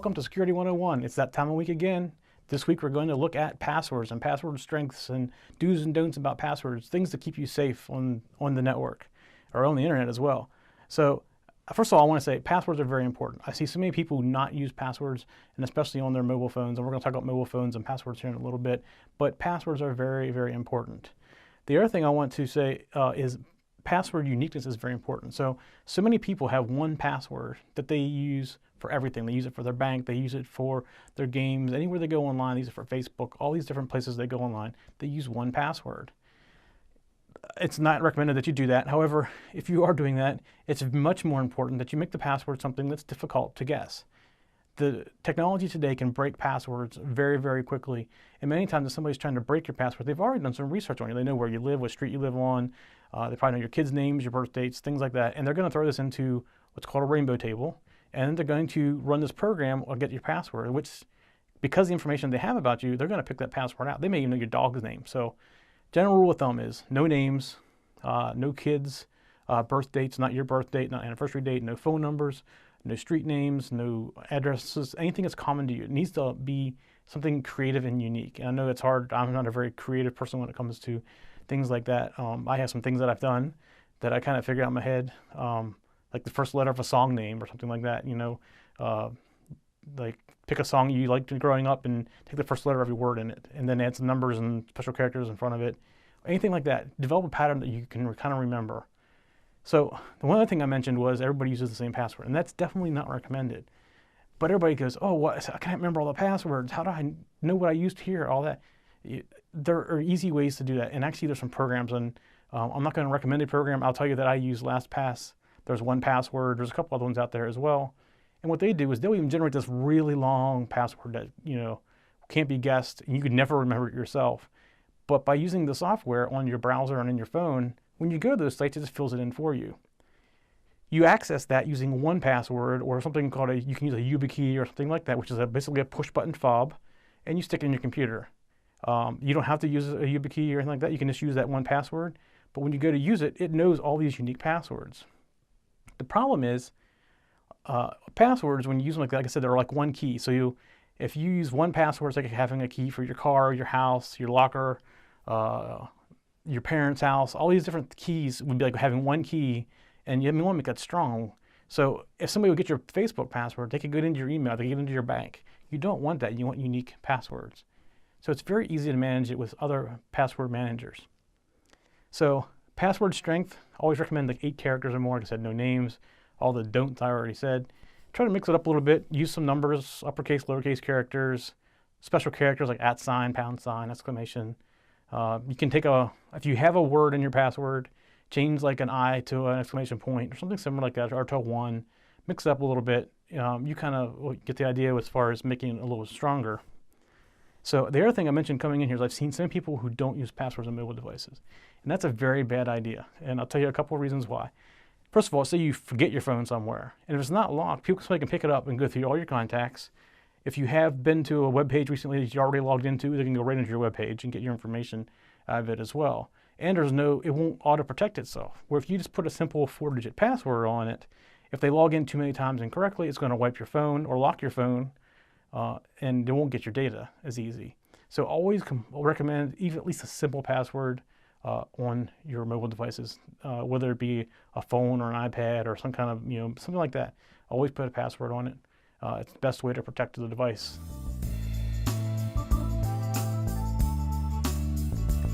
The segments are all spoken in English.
Welcome to Security 101. It's that time of week again. This week we're going to look at passwords and password strengths and do's and don'ts about passwords, things to keep you safe on the network or on the internet as well. So first of all, I want to say passwords are very important. I see so many people not use passwords, and especially on their mobile phones, and we're going to talk about mobile phones and passwords here in a little bit, but passwords are very, very important. The other thing I want to say is password uniqueness is very important. So many people have one password that they use for everything. They use it for their bank, they use it for their games, anywhere they go online, they use it for Facebook, all these different places they go online, they use one password. It's not recommended that you do that. However, if you are doing that, it's much more important that you make the password something that's difficult to guess. The technology today can break passwords very, very quickly. And many times if somebody's trying to break your password, they've already done some research on you. They know where you live, what street you live on. They probably know your kids' names, your birth dates, things like that. And they're going to throw this into what's called a rainbow table. And they're going to run this program or get your password, which, because of the information they have about you, they're going to pick that password out. They may even know your dog's name. So general rule of thumb is no names, no kids, birth dates, not your birth date, not anniversary date, no phone numbers, no street names, no addresses, anything that's common to you. It needs to be something creative and unique. And I know it's hard. I'm not a very creative person when it comes to things like that. I have some things that I've done that I kind of figure out in my head, like the first letter of a song name or something like that, you know, like pick a song you liked growing up and take the first letter of every word in it and then add some numbers and special characters in front of it. Anything like that. Develop a pattern that you can kind of remember. So the one other thing I mentioned was everybody uses the same password, and that's definitely not recommended. But everybody goes, oh, what? I can't remember all the passwords. How do I know what I used here? All that. There are easy ways to do that. And actually, there's some programs, and I'm not going to recommend a program. I'll tell you that I use LastPass. There's 1Password. There's a couple other ones out there as well. And what they do is they'll even generate this really long password that, you know, can't be guessed, and you could never remember it yourself. But by using the software on your browser and in your phone, when you go to those sites, it just fills it in for you. You access that using 1Password or something called you can use a YubiKey or something like that, which is basically a push button fob, and you stick it in your computer. You don't have to use a YubiKey or anything like that. You can just use that 1Password. But when you go to use it, it knows all these unique passwords. The problem is passwords, when you use them like I said, they're like one key. So if you use 1Password, it's like having a key for your car, your house, your locker, your parents' house. All these different keys would be like having one key, and you want to make that strong. So if somebody would get your Facebook password, they could get into your email, they could get into your bank. You don't want that. You want unique passwords. So it's very easy to manage it with other password managers. So password strength, always recommend like 8 characters or more. Like I said, no names. All the don'ts I already said. Try to mix it up a little bit. Use some numbers, uppercase, lowercase characters, special characters like @, pound sign, exclamation. You can take if you have a word in your password, change like an I to an exclamation point or something similar like that, or to a 1. Mix it up a little bit. You kind of get the idea as far as making it a little stronger. So the other thing I mentioned coming in here is I've seen some people who don't use passwords on mobile devices. And that's a very bad idea. And I'll tell you a couple of reasons why. First of all, say you forget your phone somewhere. And if it's not locked, people can pick it up and go through all your contacts. If you have been to a web page recently that you already logged into, they can go right into your web page and get your information out of it as well. And it won't auto-protect itself. Where if you just put a simple 4-digit password on it, if they log in too many times incorrectly, it's going to wipe your phone or lock your phone, and they won't get your data as easy. So always recommend even at least a simple password on your mobile devices, whether it be a phone or an iPad or some kind of, something like that. Always put a password on it. It's the best way to protect the device.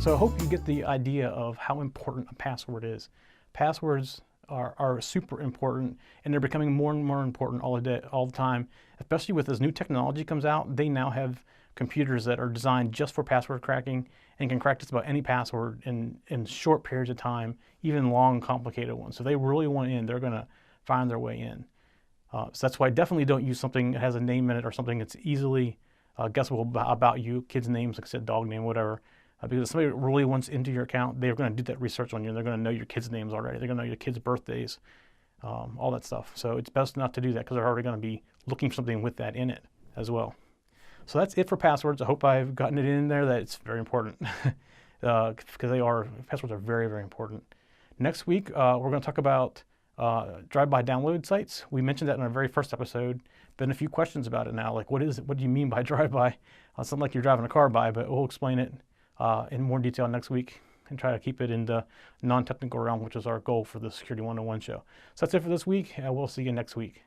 So I hope you get the idea of how important a password is. Passwords are super important, and they're becoming more and more important all the time. Especially with this new technology comes out, they now have computers that are designed just for password cracking and can crack just about any password in short periods of time, even long, complicated ones. So if they really want in, they're going to find their way in. So that's why I definitely don't use something that has a name in it or something that's easily guessable about you, kids' names, like I said, dog name, whatever. Because if somebody really wants into your account, they're going to do that research on you. They're going to know your kids' names already. They're going to know your kids' birthdays, all that stuff. So it's best not to do that because they're already going to be looking for something with that in it as well. So that's it for passwords. I hope I've gotten it in there that it's very important because passwords are very, very important. Next week, we're going to talk about drive-by download sites. We mentioned that in our very first episode. Been a few questions about it now, like what is it? What do you mean by drive-by? It's not like you're driving a car by, but we'll explain it in more detail next week and try to keep it in the non-technical realm, which is our goal for the Security 101 show. So that's it for this week. We'll see you next week.